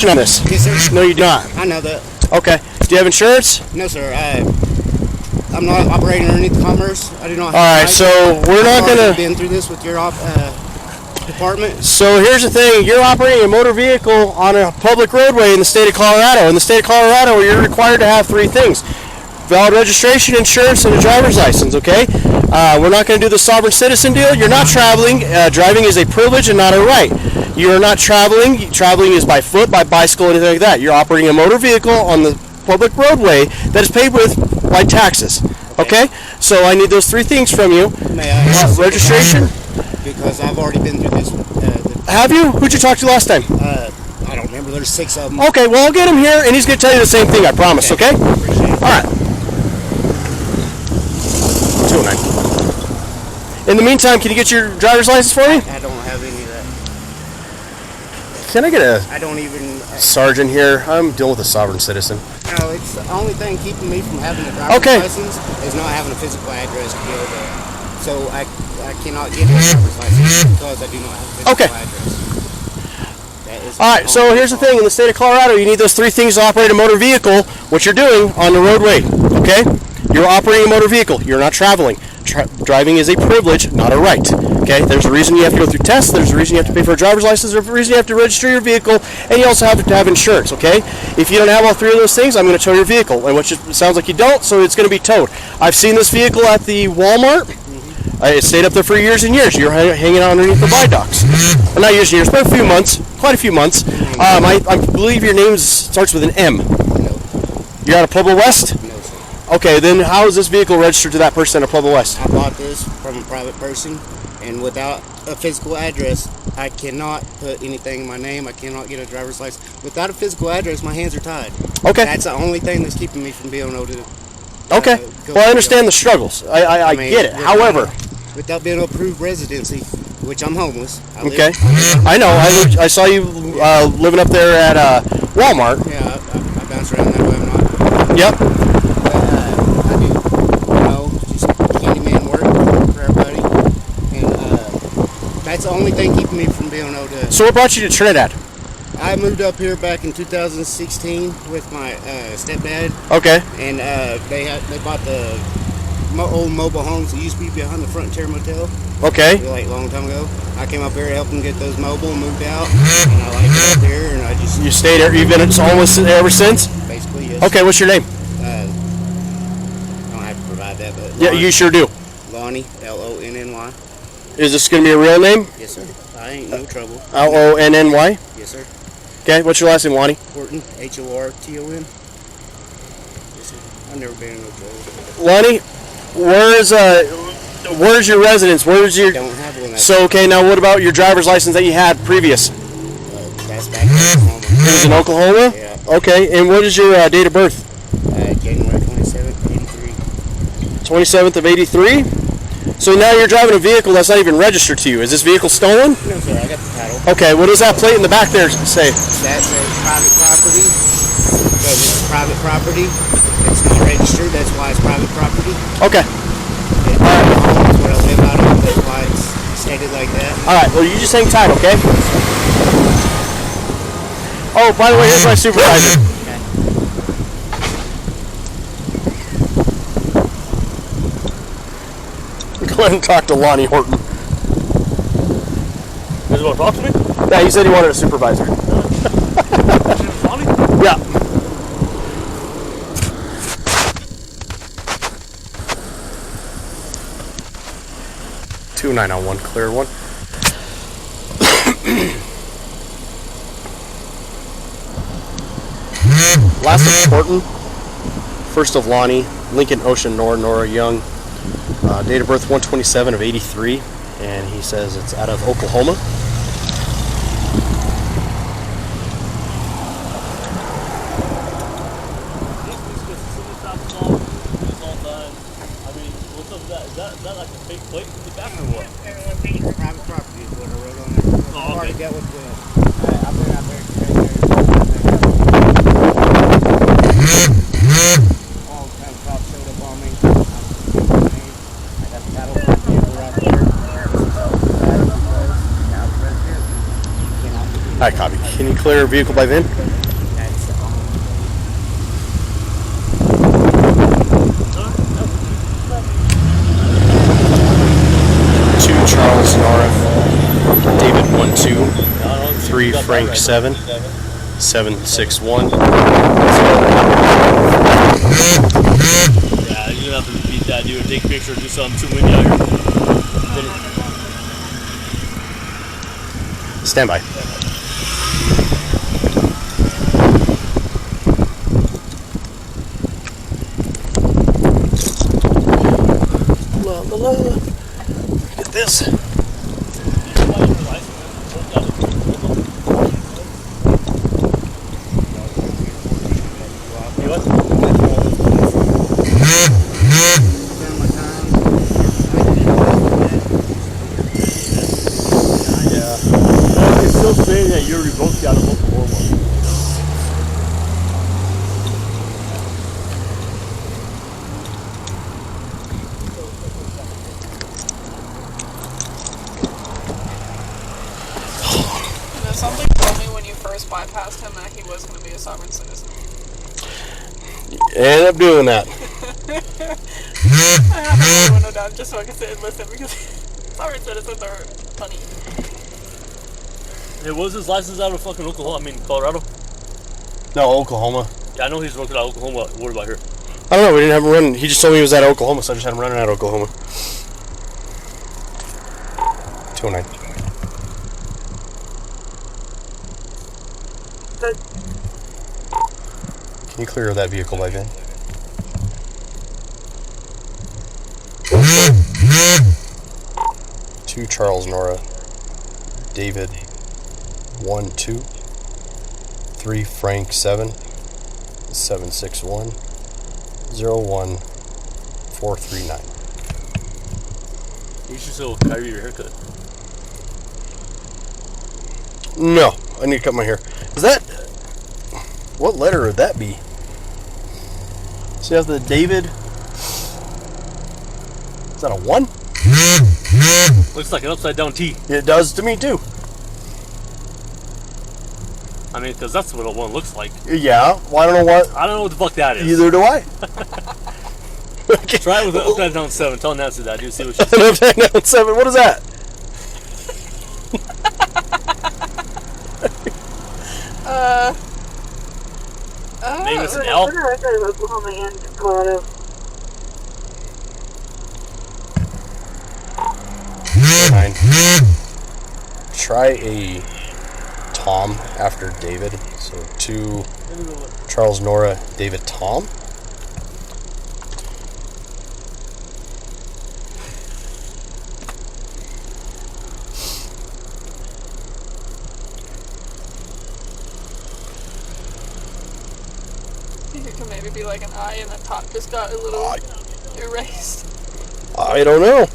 on this? Yes, sir. No, you do not. I know that. Okay. Do you have insurance? No, sir. I'm not operating underneath Commerce. I do not have All right, license. so we're not I've going already to... been through this with your department. So here's the thing. You're operating a motor vehicle on a public roadway in the state of Colorado. In the state of Colorado, you're required to have three things. Valid registration, insurance, and a driver's license, okay? We're not going to do the sovereign citizen deal. You're not traveling. Driving is a privilege and not a right. You're not traveling. Traveling is by foot, by bicycle, anything like that. You're operating a motor vehicle on the public roadway that is paid with by taxes, okay? So I need those three things from you. May I ask registration? Because I've already been through this. Have you? Who'd you talk to last time? I don't remember. There's 6 of them. Okay, well, I'll get him here, and he's going to tell you the same thing, I promise, okay? Appreciate it. All right. 209. In the meantime, can you get your driver's license for me? I don't have any of that. Can I get a I don't even. sergeant here? I'm dealing with a sovereign citizen. No, it's the only thing keeping me from having a driver's Okay. license is not having a physical address to be able to. So I cannot get a driver's license because I do not have a physical Okay. address. That is All right, so here's the thing. In the state of Colorado, you need those three things to operate a motor vehicle, which you're doing on the roadway, okay? You're operating a motor vehicle. You're not traveling. Driving is a privilege, not a right, okay? There's a reason you have to go through tests. There's a reason you have to pay for a driver's license. There's a reason you have to register your vehicle, and you also have to have insurance, okay? If you don't have all three of those things, I'm going to tow your vehicle, and which sounds like you don't, so it's going to be towed. I've seen this vehicle at the Walmart. It stayed up there for years and years. You're hanging out underneath the viaducts. Well, not years and years, but a few months, quite a few months. I believe your name starts with an M. No, You're out of Pueblo West? no, sir. Okay, then how is this vehicle registered to that person at Pueblo West? I bought this from a private person, and without a physical address, I cannot put anything in my name. I cannot get a driver's license. Without a physical address, my hands are tied. Okay. That's the only thing that's keeping me from being able to. Okay. go Well, I to understand the jail. struggles. I mean, get it. without- However, without being able to prove residency, which I'm homeless. okay. I know. I saw you living up there at Walmart. Yeah, I bounce around that way. I'm not. Yep. But I do, just handyman work for everybody, and that's the only thing keeping me from being able to. So what brought you to Trinidad? I moved up here back in 2016 with my stepdad, Okay. and they bought the old mobile homes that used to be behind the Frontier Motel, Okay. like a long time ago. I came up here to help them get those mobile, moved out, and I like it up here, and I just You stayed there. You've been almost there ever since. basically yes. Okay. What's your name? I don't have to provide that, but Yeah, you sure do. Lonnie, Lonny. Is this going to be a real name? Yes, sir. I ain't no trouble. Lonny. Yes, sir. Okay. What's your last name, Lonnie? Horton, Horton. Yes, sir. I've never been in no trouble. Lonnie, where's your residence? Where's your? Don't have one. So okay, now what about your driver's license that you had previous? That's back in Oklahoma. It was in Oklahoma. Yeah. Okay, and what is your date of birth? January 27th, 83. 27th of 83. So now you're driving a vehicle that's not even registered to you. Is this vehicle stolen? No, sir. I got the title. Okay, what does that plate in the back there say? That says private property. Because it's private property. It's not registered. That's why it's private property. Okay. That's what I live out of. That's why it's stated like that. All right. Well, you just hang tight, okay? Oh, by the way, here's my supervisor. Go ahead and talk to Lonnie Horton. You guys want to talk to me? Yeah, he said he wanted a supervisor. Lonnie? Yeah. Two 901, clear one. Last of Horton, first of Lonnie, Lincoln Ocean, Nora Young. Date of birth 127 of 83, and he says it's out of Oklahoma. Is that like a fake plate in the back or what? Private property is what I wrote on there. I've Oh, already okay. dealt with I've been out there today. All the time cops showed up on me. I got the title paper right there. Now it's registered. Hi, copy. Can you clear a vehicle by VIN? Charles Nora, David 1-2, I don't know. 3 You got Frank that right. 7, 761. Yeah, you're gonna have to repeat that, dude. Take a picture, do something too windy out here. Stand by. La la la. Look at this. It's still saying that you're revoked out of Oklahoma. You know, something told me when you first bypassed him that he was going to be a sovereign citizen. End up doing that. I have my window down just so I can sit and listen because sovereign citizens are funny. Hey, what was his license out of fucking Oklahoma? I mean, Colorado? No, Oklahoma. Yeah, I know he's working out of Oklahoma. What about here? I don't know. We didn't have him running. He just told me he was out of Oklahoma, so I just had him running out of Oklahoma. 209. Can you clear that vehicle by then? Two Charles Nora, David 1-2, 3 Frank 7, 761 01439. You should still carry your haircut. No, I need to cut my hair. Is that... What letter would that be? So you have the David... Is that a 1? Looks like an upside down T. It does to me too. I mean, because that's what a 1 looks like. Yeah, well I don't know what... I don't know what the fuck that is. Either do I. Try it with an upside down 7. Tell Nancy that, dude. See what she says. An upside down 7, what is that? Maybe it's an L. Oklahoma and Colorado. 9. Try a Tom after David. So 2 Charles Nora, David Tom. I think it could maybe be like an I and the top just got a little erased. I don't know.